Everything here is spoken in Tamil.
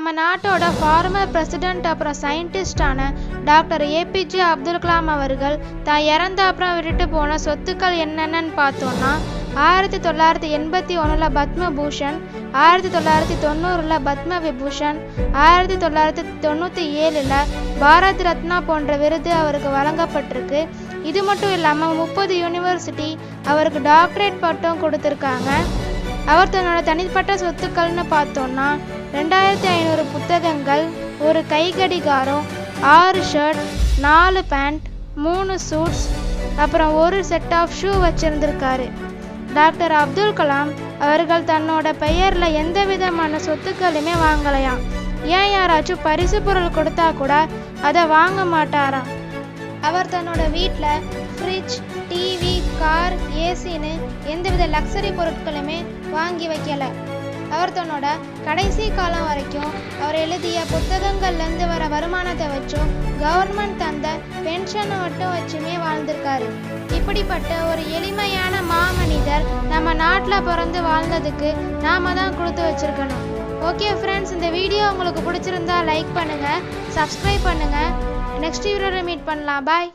நம்ம நாட்டோட ஃபார்மர் பிரசிடென்ட் அப்புறம் சயின்டிஸ்டான டாக்டர் ஏபிஜே அப்துல் கலாம் அவர்கள் தான் இறந்த அப்புறம் விட்டுட்டு போன சொத்துக்கள் என்னென்னு பார்த்தோம்னா 1981 பத்மபூஷன், 1990 பத்ம விபூஷன், 1997 பாரத் ரத்னா போன்ற விருது அவருக்கு வழங்கப்பட்டிருக்கு. இது மட்டும் இல்லாமல் 30 யூனிவர்சிட்டி அவருக்கு டாக்டரேட் பட்டம் கொடுத்துருக்காங்க. அவர் தன்னோட தனிப்பட்ட சொத்துக்கள்னு பார்த்தோம்னா 2500 புத்தகங்கள், ஒரு கைகடிகாரம், 6 ஷர்ட், 4 பேண்ட், 3 சூட்ஸ், அப்புறம் ஒரு செட் ஆஃப் ஷூ வச்சிருந்திருக்காரு. டாக்டர் அப்துல் கலாம் அவர்கள் தன்னோட பெயர்ல எந்த விதமான சொத்துக்களுமே வாங்கலையாம். ஏன் யாராச்சும் பரிசு பொருள் கொடுத்தா கூட அதை வாங்க மாட்டாராம். அவர் தன்னோட வீட்டில் ஃப்ரிட்ஜ், டிவி, கார், ஏசின்னு எந்தவித லக்ஸரி பொருட்களுமே வாங்கி வைக்கல. அவர் தன்னோட கடைசி காலம் வரைக்கும் அவர் எழுதிய புத்தகங்கள்லேருந்து வர வருமானத்தை வச்சும் கவர்மெண்ட் தந்த பென்ஷனை மட்டும் வச்சுமே வாழ்ந்திருக்காரு. இப்படிப்பட்ட ஒரு எளிமையான மாமனிதர் நம்ம நாட்டில் பிறந்து வாழ்ந்ததுக்கு நாம தான் கொடுத்து வச்சிருக்கணும். ஓகே ஃப்ரெண்ட்ஸ், இந்த வீடியோ உங்களுக்கு பிடிச்சிருந்தா லைக் பண்ணுங்கள், சப்ஸ்கிரைப் பண்ணுங்கள். நெக்ஸ்ட் வீடியோவில் மீட் பண்ணலாம். பாய்.